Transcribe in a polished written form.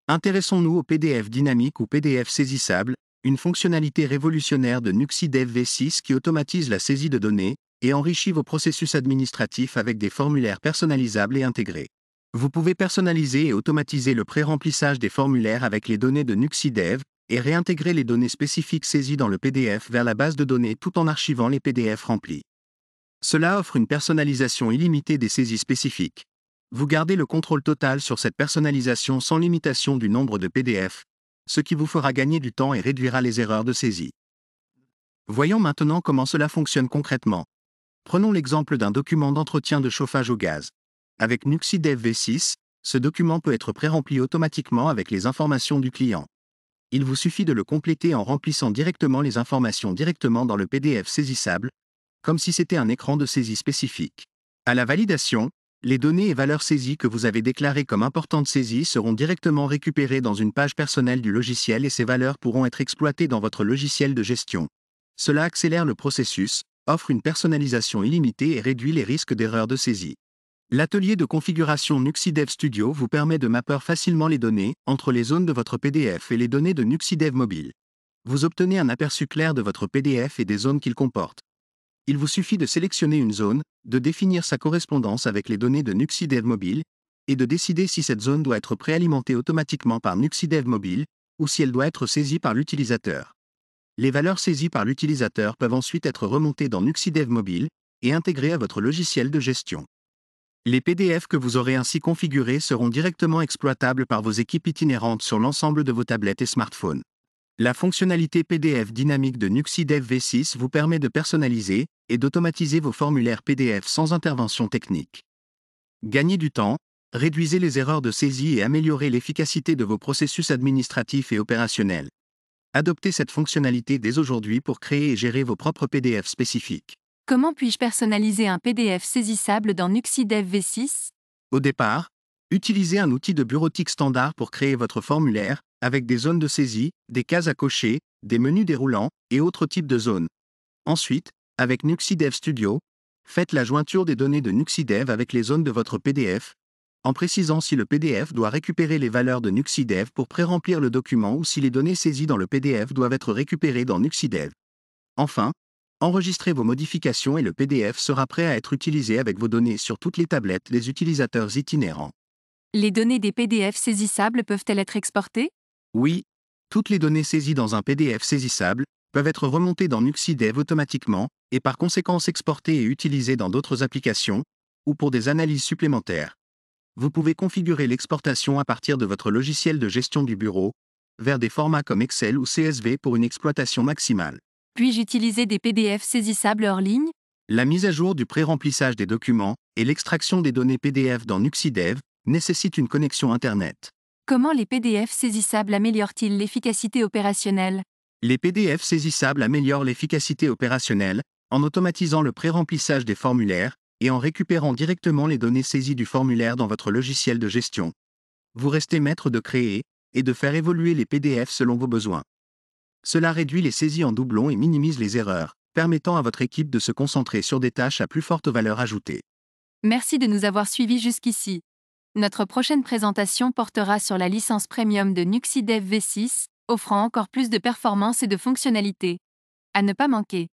Intéressons-nous au PDF dynamique ou PDF saisissable, une fonctionnalité révolutionnaire de NuxiDev V6 qui automatise la saisie de données et enrichit vos processus administratifs avec des formulaires personnalisables et intégrés. Vous pouvez personnaliser et automatiser le pré-remplissage des formulaires avec les données de NuxiDev et réintégrer les données spécifiques saisies dans le PDF vers la base de données tout en archivant les PDF remplis. Cela offre une personnalisation illimitée des saisies spécifiques. Vous gardez le contrôle total sur cette personnalisation sans limitation du nombre de PDF, ce qui vous fera gagner du temps et réduira les erreurs de saisie. Voyons maintenant comment cela fonctionne concrètement. Prenons l'exemple d'un document d'entretien de chauffage au gaz. Avec NuxiDev V6, ce document peut être pré-rempli automatiquement avec les informations du client. Il vous suffit de le compléter en remplissant directement les informations directement dans le PDF saisissable, comme si c'était un écran de saisie spécifique. À la validation, les données et valeurs saisies que vous avez déclarées comme importantes saisies seront directement récupérées dans une page personnelle du logiciel et ces valeurs pourront être exploitées dans votre logiciel de gestion. Cela accélère le processus, offre une personnalisation illimitée et réduit les risques d'erreurs de saisie. L'atelier de configuration NuxiDev Studio vous permet de mapper facilement les données entre les zones de votre PDF et les données de NuxiDev Mobile. Vous obtenez un aperçu clair de votre PDF et des zones qu'il comporte. Il vous suffit de sélectionner une zone, de définir sa correspondance avec les données de NuxiDev Mobile, et de décider si cette zone doit être préalimentée automatiquement par NuxiDev Mobile, ou si elle doit être saisie par l'utilisateur. Les valeurs saisies par l'utilisateur peuvent ensuite être remontées dans NuxiDev Mobile, et intégrées à votre logiciel de gestion. Les PDF que vous aurez ainsi configurés seront directement exploitables par vos équipes itinérantes sur l'ensemble de vos tablettes et smartphones. La fonctionnalité PDF dynamique de NuxiDev V6 vous permet de personnaliser et d'automatiser vos formulaires PDF sans intervention technique. Gagnez du temps, réduisez les erreurs de saisie et améliorez l'efficacité de vos processus administratifs et opérationnels. Adoptez cette fonctionnalité dès aujourd'hui pour créer et gérer vos propres PDF spécifiques. Comment puis-je personnaliser un PDF saisissable dans NuxiDev V6 ? Au départ, utilisez un outil de bureautique standard pour créer votre formulaire, avec des zones de saisie, des cases à cocher, des menus déroulants et autres types de zones. Ensuite, avec NuxiDev Studio, faites la jointure des données de NuxiDev avec les zones de votre PDF, en précisant si le PDF doit récupérer les valeurs de NuxiDev pour pré-remplir le document ou si les données saisies dans le PDF doivent être récupérées dans NuxiDev. Enfin, enregistrez vos modifications et le PDF sera prêt à être utilisé avec vos données sur toutes les tablettes des utilisateurs itinérants. Les données des PDF saisissables peuvent-elles être exportées ? Oui, toutes les données saisies dans un PDF saisissable peuvent être remontées dans NuxiDev automatiquement et par conséquent exportées et utilisées dans d'autres applications ou pour des analyses supplémentaires. Vous pouvez configurer l'exportation à partir de votre logiciel de gestion du bureau vers des formats comme Excel ou CSV pour une exploitation maximale. Puis-je utiliser des PDF saisissables hors ligne ? La mise à jour du pré-remplissage des documents et l'extraction des données PDF dans NuxiDev nécessitent une connexion Internet. Comment les PDF saisissables améliorent-ils l'efficacité opérationnelle ? Les PDF saisissables améliorent l'efficacité opérationnelle en automatisant le pré-remplissage des formulaires et en récupérant directement les données saisies du formulaire dans votre logiciel de gestion. Vous restez maître de créer et de faire évoluer les PDF selon vos besoins. Cela réduit les saisies en doublon et minimise les erreurs, permettant à votre équipe de se concentrer sur des tâches à plus forte valeur ajoutée. Merci de nous avoir suivis jusqu'ici. Notre prochaine présentation portera sur la licence premium de NuxiDev V6, offrant encore plus de performances et de fonctionnalités. À ne pas manquer.